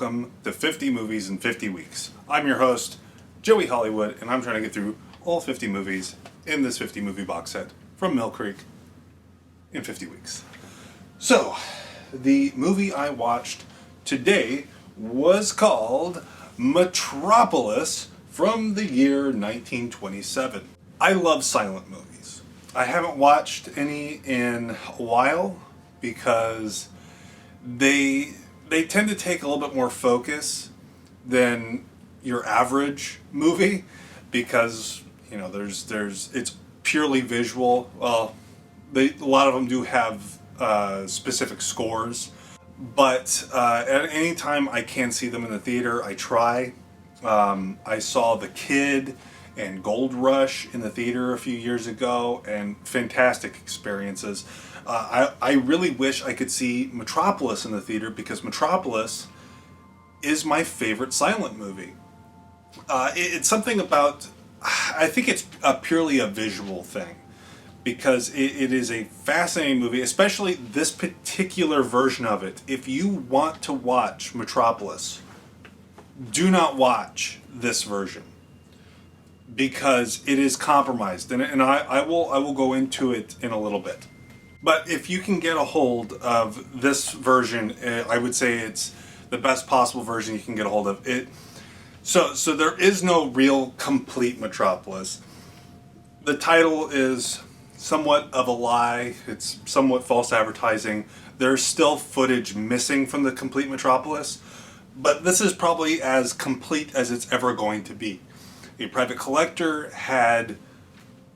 welcome to 50 Movies in 50 Weeks. I'm your host, Joey Hollywood, and I'm trying to get through all 50 movies in this 50 movie box set from Mill Creek in 50 weeks. So, the movie I watched today was called Metropolis from the year 1927. I love silent movies. I haven't watched any in a while because they tend to take a little bit more focus than your average movie because, you know, it's purely visual. Well, a lot of them do have specific scores, but at any time I can see them in the theater, I try. I saw The Kid and Gold Rush in the theater a few years ago, and fantastic experiences. I really wish I could see Metropolis in the theater because Metropolis is my favorite silent movie. It's something about, I think it's purely a visual thing because it is a fascinating movie, especially this particular version of it. If you want to watch Metropolis, do not watch this version because it is compromised, and I will go into it in a little bit. But if you can get a hold of this version, I would say it's the best possible version you can get a hold of. So there is no real complete Metropolis. The title is somewhat of a lie. It's somewhat false advertising. There's still footage missing from the complete Metropolis, but this is probably as complete as it's ever going to be. A private collector had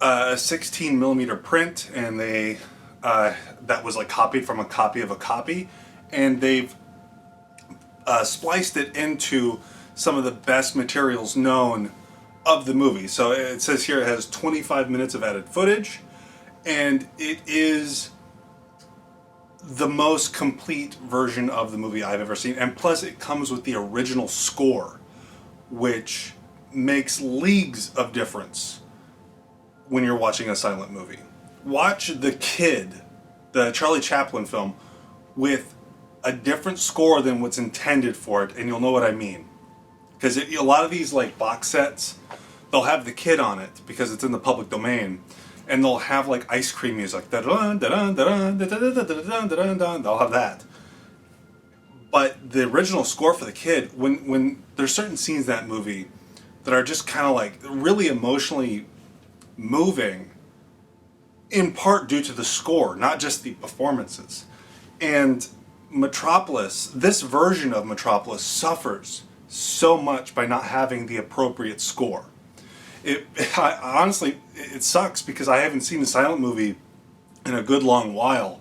a 16 millimeter print, and that was like copied from a copy of a copy, and they've spliced it into some of the best materials known of the movie. So it says here it has 25 minutes of added footage, and it is the most complete version of the movie I've ever seen. And plus it comes with the original score, which makes leagues of difference when you're watching a silent movie. Watch The Kid, the Charlie Chaplin film, with a different score than what's intended for it, and you'll know what I mean. Because a lot of these like box sets, they'll have The Kid on it because it's in the public domain, and they'll have like ice cream music, they'll have that. But the original score for The Kid, when there's certain scenes in that movie that are just kind of like really emotionally moving, in part due to the score, not just the performances. And Metropolis, this version of Metropolis, suffers so much by not having the appropriate score. Honestly, it sucks because I haven't seen a silent movie in a good long while,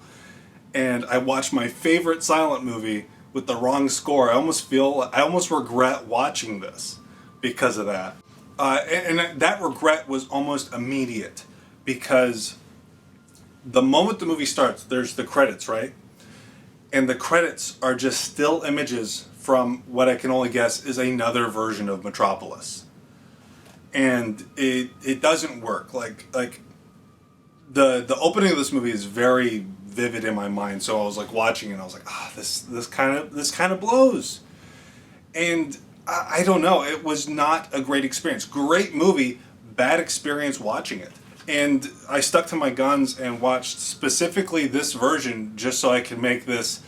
and I watched my favorite silent movie with the wrong score. I almost regret watching this because of that. And that regret was almost immediate because the moment the movie starts, there's the credits, right? And the credits are just still images from what I can only guess is another version of Metropolis. And it doesn't work. Like the opening of this movie is very vivid in my mind. So I was like watching it and I was like, this kind of blows. And I don't know, it was not a great experience. Great movie, bad experience watching it. And I stuck to my guns and watched specifically this version just so I could make this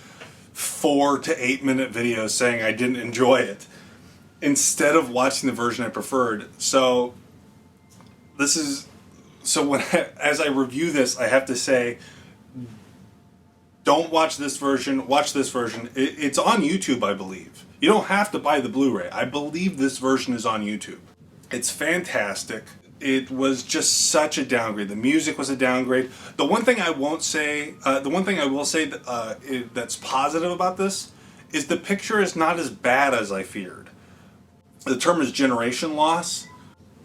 4 to 8 minute video saying I didn't enjoy it, instead of watching the version I preferred. So as I review this, I have to say, don't watch this version, watch this version. It's on YouTube, I believe. You don't have to buy the Blu-ray. I believe this version is on YouTube. It's fantastic. It was just such a downgrade. The music was a downgrade. The one thing I will say that's positive about this is the picture is not as bad as I feared. The term is generation loss.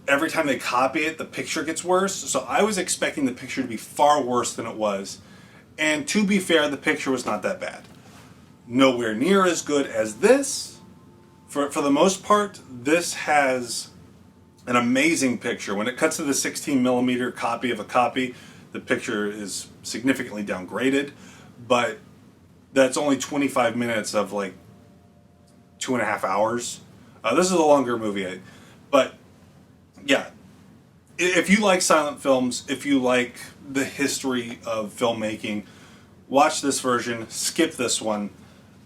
Every time they copy it, the picture gets worse. So I was expecting the picture to be far worse than it was. And to be fair, the picture was not that bad. Nowhere near as good as this. For the most part, this has an amazing picture. When it cuts to the 16 millimeter copy of a copy, the picture is significantly downgraded, but that's only 25 minutes of like 2.5 hours. This is a longer movie, but yeah, if you like silent films, if you like the history of filmmaking, watch this version, skip this one,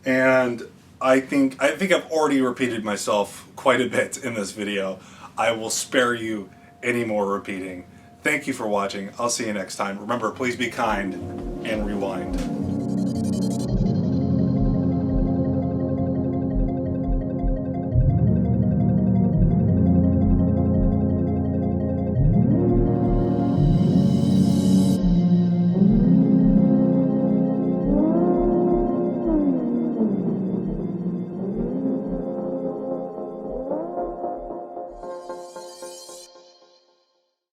and I think I've already repeated myself quite a bit in this video. I will spare you any more repeating. Thank you for watching. I'll see you next time. Remember, please be kind and rewind.